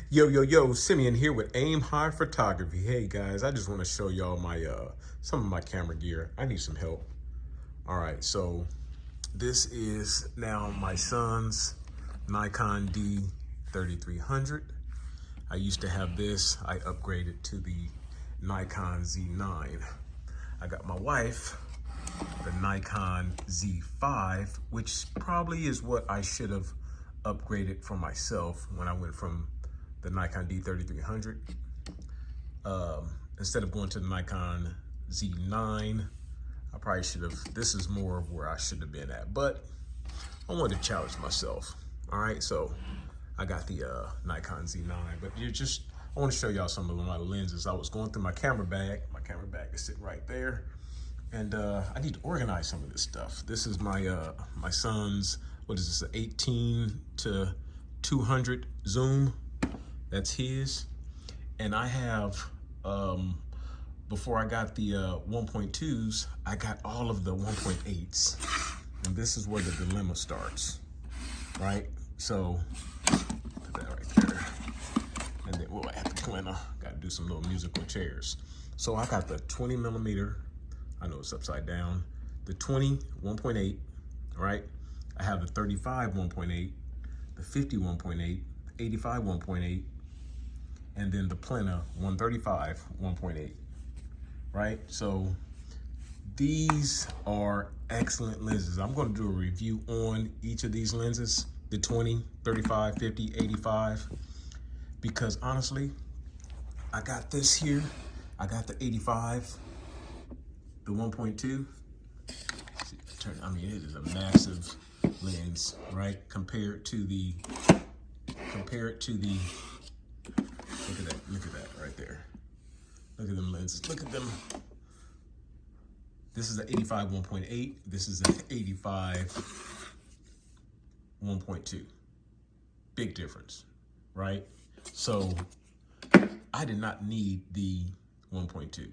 Yo, Simeon here with Aim High Photography. Hey guys, I just want to show y'all my some of my camera gear. I need some help. All right, so this is now my son's Nikon D3300. I used to have this. I upgraded to the Nikon Z9. I got my wife the Nikon Z5, which probably is what I should have upgraded for myself when I went from the Nikon D3300. Instead of going to the Nikon Z9, I probably should have, this is more of where I should have been at, but I wanted to challenge myself. All right, so I got the Nikon Z9, but I want to show y'all some of my lenses. I was going through my camera bag. My camera bag is sitting right there. And I need to organize some of this stuff. This is my my son's, what is this, an 18 to 200 zoom. That's his. And I have, before I got the 1.2s, I got all of the 1.8s. And this is where the dilemma starts, right? So, put that right there. And then we'll have the pointer. Got to do some little musical chairs. So I got the 20 millimeter. I know it's upside down. The 20 1.8, right? I have the 35 1.8, the 50 1.8, 85 1.8, and then the Plena 135 1.8, right? So these are excellent lenses. I'm going to do a review on each of these lenses, the 20, 35, 50, 85, because honestly, I got this here. I got the 85. The 1.2, I mean, it is a massive lens, right? Compared to the, look at that right there. Look at them lenses, look at them. This is the 85 1.8, this is the 85 1.2. Big difference, right? So I did not need the 1.2.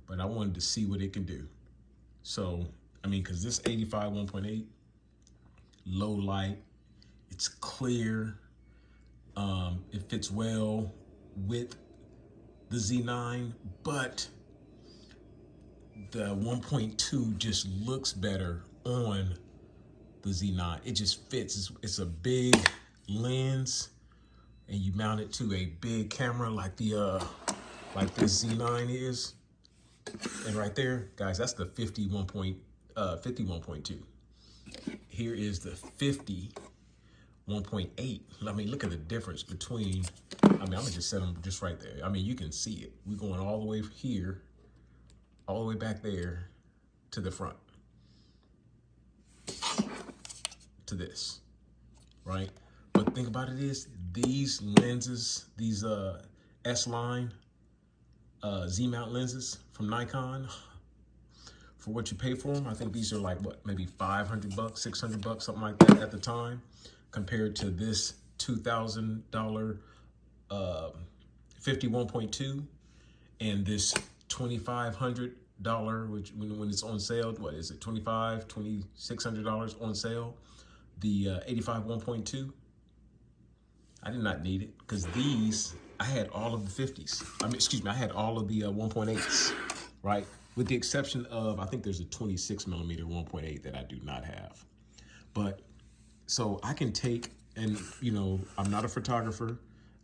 But I wanted to see what it can do. So, I mean, because this 85 1.8, low light, it's clear, it fits well with the Z9, but the 1.2 just looks better on the Z9. It just fits. It's a big lens, and you mount it to a big camera like the like this Z9 is. And right there, guys, that's the 51.2. Here is the 50 1.8. I mean, look at the difference between, I mean, I'm gonna just set them just right there. I mean, you can see it. We're going all the way here, all the way back there to the front, to this, right? But the thing about it is, these lenses, these S-line, Z-mount lenses from Nikon, for what you pay for them, I think these are like, what, maybe 500 bucks, 600 bucks, something like that at the time, compared to this $2,000 51.2 and this $2,500, which when it's on sale, what is it, $2,600 on sale, the 85 1.2. I did not need it, because these, I had all of the 50s. I mean, excuse me, I had all of the 1.8s, right? With the exception of, I think there's a 26 millimeter 1.8 that I do not have. But, so I can take, and you know, I'm not a photographer,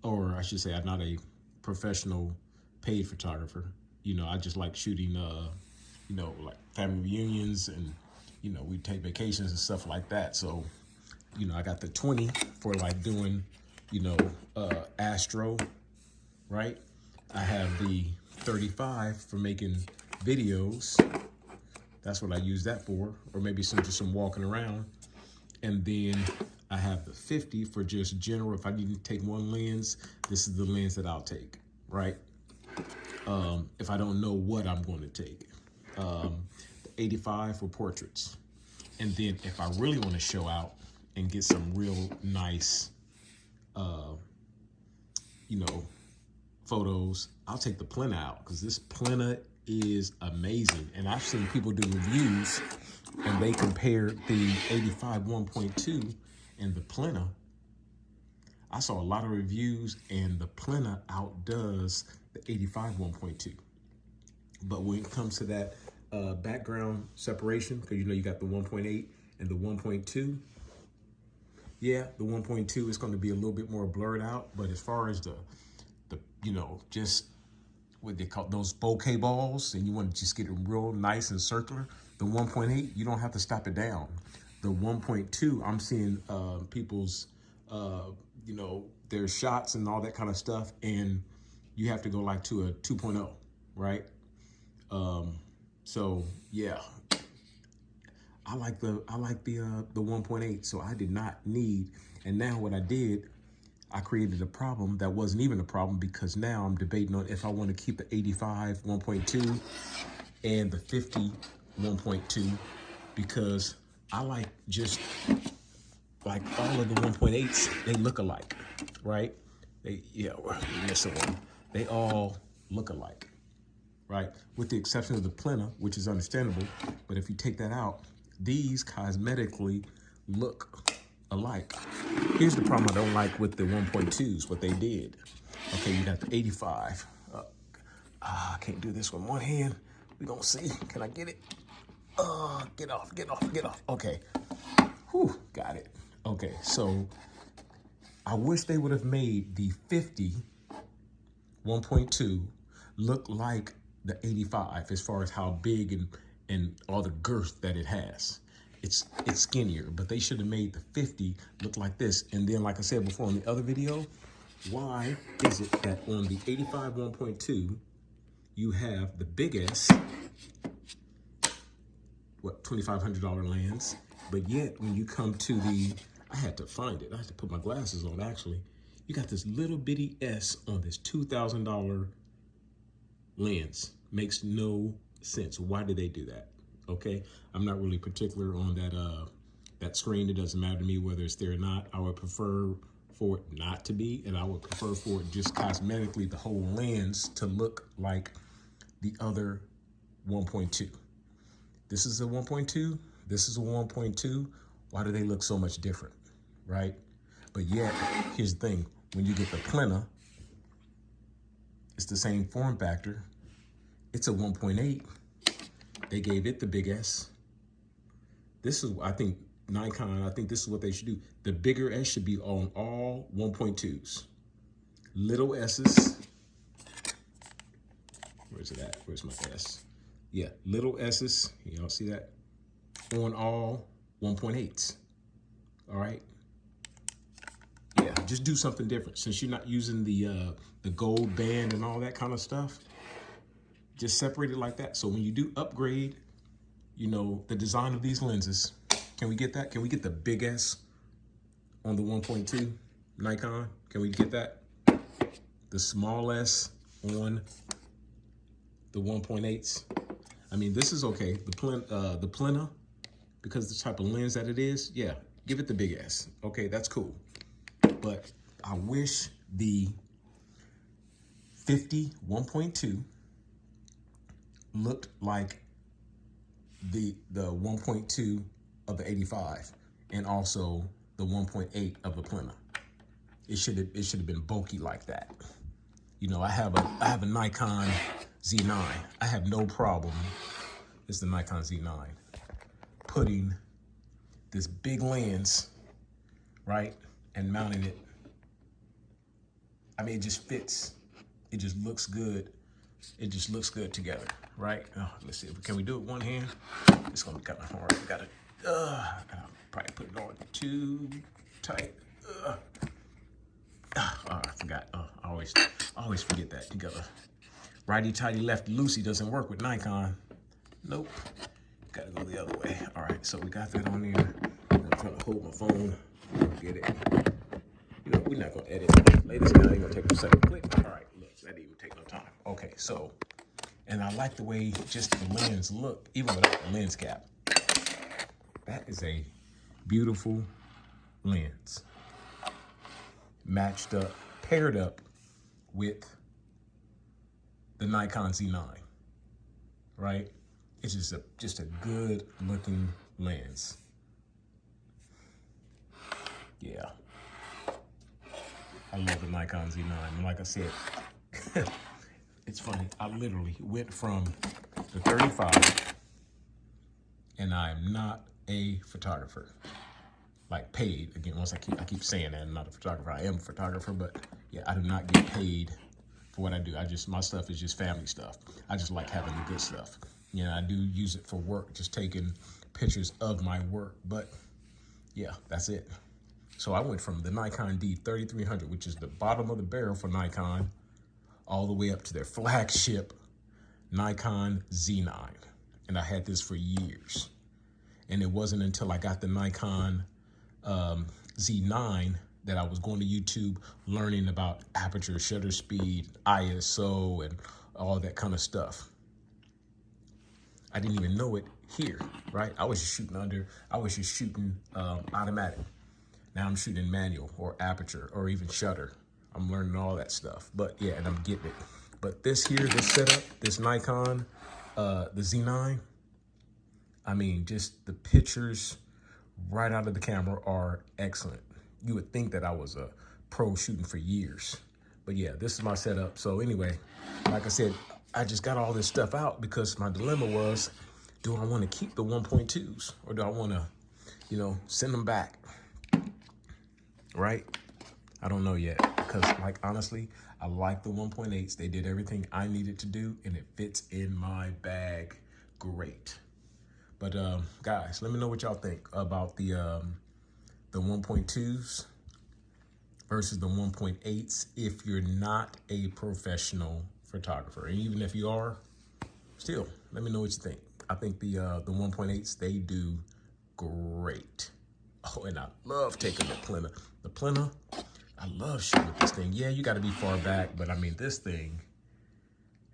or I should say I'm not a professional paid photographer. You know, I just like shooting, you know, like family reunions, and, you know, we take vacations and stuff like that. So, you know, I got the 20 for like doing, you know, Astro, right? I have the 35 for making videos. That's what I use that for, or maybe just some walking around. And then I have the 50 for just general. If I need to take one lens, this is the lens that I'll take, right? If I don't know what I'm going to take. The 85 for portraits. And then if I really want to show out and get some real nice, you know, photos, I'll take the Plena out, because this Plena is amazing. And I've seen people do reviews and they compare the 85 1.2 and the Plena. I saw a lot of reviews and the Plena outdoes the 85 1.2. But when it comes to that background separation, because you know you got the 1.8 and the 1.2, yeah, the 1.2 is going to be a little bit more blurred out. But as far as the you know, just what they call those bokeh balls, and you want to just get it real nice and circular, the 1.8, you don't have to stop it down. The 1.2, I'm seeing people's, you know, their shots and all that kind of stuff, and you have to go like to a 2.0, right? So yeah, I like the 1.8, so I did not need. And now what I did, I created a problem that wasn't even a problem, because now I'm debating on if I want to keep the 85 1.2 and the 50 1.2, because I like just like all of the 1.8s, they look alike, right? We're missing one. They all look alike, right? With the exception of the Plena, which is understandable. But if you take that out, these cosmetically look alike. Here's the problem I don't like with the 1.2s, what they did. Okay, you got the 85. I can't do this with one hand. We gonna see. Can I get it? Get off, get off, get off. Okay. Whew, got it. Okay, so I wish they would have made the 50 1.2 look like the 85 as far as how big and all the girth that it has. It's skinnier, but they should have made the 50 look like this. And then, like I said before in the other video, why is it that on the 85 1.2, you have the big S, what, $2,500 lens, but yet when you come to the, I had to find it, I had to put my glasses on actually, you got this little bitty S on this $2,000 lens. Makes no sense. Why did they do that? Okay, I'm not really particular on that screen. It doesn't matter to me whether it's there or not. I would prefer for it not to be, and I would prefer for it just cosmetically, the whole lens to look like the other 1.2. This is a 1.2, this is a 1.2. Why do they look so much different, right? But yet, here's the thing. When you get the Plena, it's the same form factor. It's a 1.8. They gave it the big S. This is, I think, Nikon, I think this is what they should do. The bigger S should be on all 1.2s. Little S's. Where's it at? Where's my S? Yeah, little S's. Y'all see that? On all 1.8s. All right? Yeah, just do something different. Since you're not using the gold band and all that kind of stuff, just separate it like that. So when you do upgrade, you know, the design of these lenses, can we get that? Can we get the big S on the 1.2 Nikon? Can we get that? The small S on the 1.8s. I mean, this is okay. The Plena, because the type of lens that it is, yeah, give it the big S. Okay, that's cool. But I wish the 50 1.2 looked like the 1.2 of the 85 and also the 1.8 of the Plena. It should have been bulky like that. You know, I have a Nikon Z9. I have no problem. It's the Nikon Z9. Putting this big lens, right, and mounting it. I mean, it just fits. It just looks good. It just looks good together, right? Oh, let's see. Can we do it one hand? It's gonna be kind of hard. We gotta probably put it on too tight. Oh, I forgot. Oh, I always forget that. You gotta righty tighty, lefty loosey doesn't work with Nikon. Nope. Gotta go the other way. All right, so we got that on there. I'm trying to hold my phone. Get it. You know, we're not gonna edit. Ladies, ain't gonna take a second click. All right, look, that didn't even take no time. Okay, so, and I like the way just the lens look, even without the lens cap. That is a beautiful lens. Matched up, paired up with the Nikon Z9, right? It's just a good looking lens. Yeah. I love the Nikon Z9. And like I said, it's funny. I literally went from the 35, and I'm not a photographer. Like paid, again, once I keep saying that I'm not a photographer. I am a photographer, but yeah, I do not get paid for what I do. My stuff is just family stuff. I just like having the good stuff. You know, I do use it for work, just taking pictures of my work, but yeah, that's it. So I went from the Nikon D3300, which is the bottom of the barrel for Nikon, all the way up to their flagship Nikon Z9. And I had this for years. And it wasn't until I got the Nikon Z9 that I was going to YouTube learning about aperture, shutter speed, ISO, and all that kind of stuff. I didn't even know it here, right? I was just shooting automatic. Now I'm shooting manual or aperture or even shutter. I'm learning all that stuff, but yeah, and I'm getting it. But this here, this setup, this Nikon, the Z9, I mean, just the pictures right out of the camera are excellent. You would think that I was a pro shooting for years, but yeah, this is my setup. So anyway, like I said, I just got all this stuff out because my dilemma was, do I want to keep the 1.2s or do I want to, you know, send them back? Right? I don't know yet, because like, honestly, I like the 1.8s. They did everything I needed to do and it fits in my bag great. But guys, let me know what y'all think about the 1.2s versus the 1.8s if you're not a professional photographer. And even if you are, still, let me know what you think. I think the 1.8s, they do great. Oh, and I love taking the Plena. The Plena, I love shooting with this thing. Yeah, you got to be far back, but I mean, this thing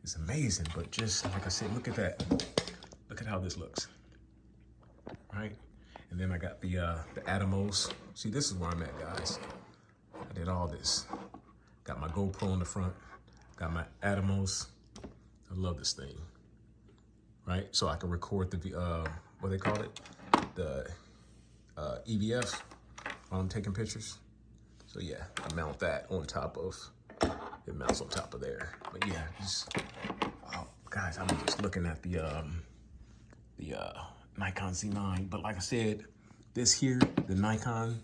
is amazing. But just like I said, look at that. Look at how this looks, right? And then I got the Atomos. See, this is where I'm at, guys. I did all this. Got my GoPro in the front. Got my Atomos. I love this thing, right? So I can record the, what they call it? The EVF while I'm taking pictures. So yeah, I mount that on top of, it mounts on top of there. But yeah, just, oh, guys, I'm just looking at the Nikon Z9. But like I said, this here, the Nikon,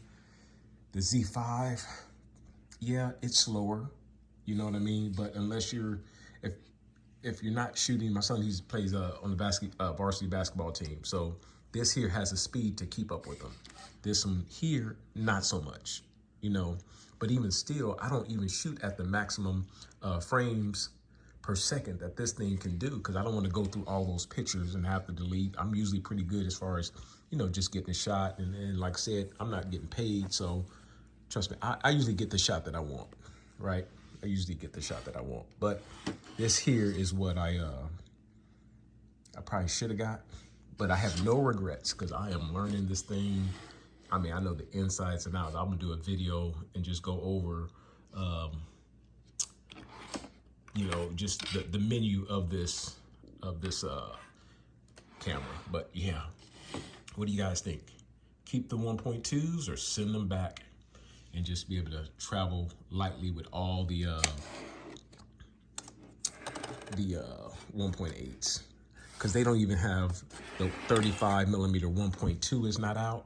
the Z5, yeah, it's slower. You know what I mean? But unless you're, if you're not shooting, my son, he plays on the varsity basketball team. So this here has a speed to keep up with them. This one here, not so much, you know. But even still, I don't even shoot at the maximum frames per second that this thing can do, because I don't want to go through all those pictures and have to delete. I'm usually pretty good as far as, you know, just getting a shot. And like I said, I'm not getting paid. So trust me, I usually get the shot that I want, right? I usually get the shot that I want. But this here is what I probably should have got. But I have no regrets because I am learning this thing. I mean, I know the insides and outs. I'm gonna do a video and just go over, you know, just the menu of this camera. But yeah, what do you guys think? Keep the 1.2s or send them back and just be able to travel lightly with all the 1.8s? Because they don't even have the 35mm 1.2 is not out,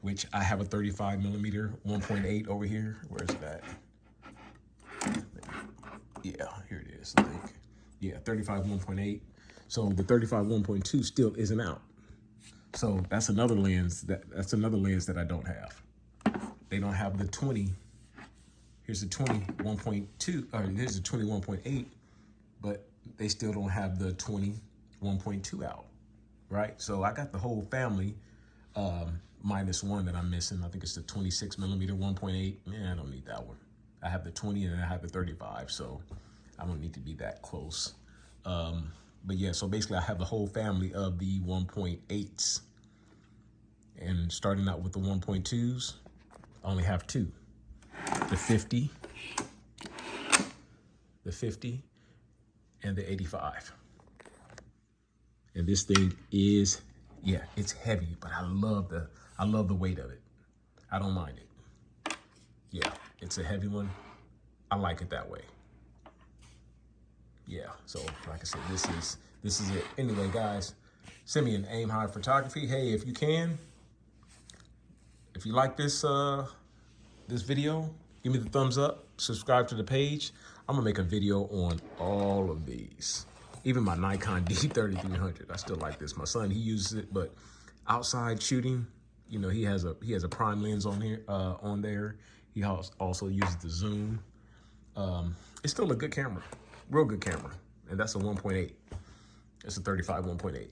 which I have a 35mm 1.8 over here. Where's that? Yeah, here it is, I think. Yeah, 35 1.8. So the 35 1.2 still isn't out. So that's another lens that I don't have. They don't have the 20. Here's the 20 1.2, or here's the 20 1.8, but they still don't have the 20 1.2 out, right? So I got the whole family, minus one that I'm missing. I think it's the 26mm 1.8. Man, I don't need that one. I have the 20 and I have the 35, so I don't need to be that close. But yeah, so basically I have the whole family of the 1.8s. And starting out with the 1.2s, I only have two. The 50, and the 85. And this thing is, yeah, it's heavy, but I love the weight of it. I don't mind it. Yeah, it's a heavy one. I like it that way. Yeah, so like I said, this is it. Anyway, guys, Simeon, Aim High Photography. Hey, if you can, if you like this this video, give me the thumbs up, subscribe to the page. I'm gonna make a video on all of these. Even my Nikon D3300. I still like this. My son, he uses it, but outside shooting, you know, he has a prime lens on here on there. He also uses the zoom. It's still a good camera, real good camera, and that's a 1.8. It's a 35 1.8.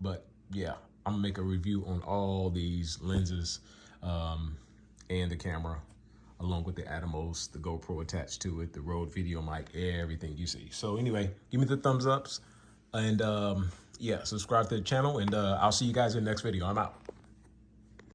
But yeah, I'm gonna make a review on all these lenses and the camera, along with the Atomos, the GoPro attached to it, the Rode video mic, everything you see. So anyway, give me the thumbs ups, and yeah, subscribe to the channel, and I'll see you guys in the next video. I'm out.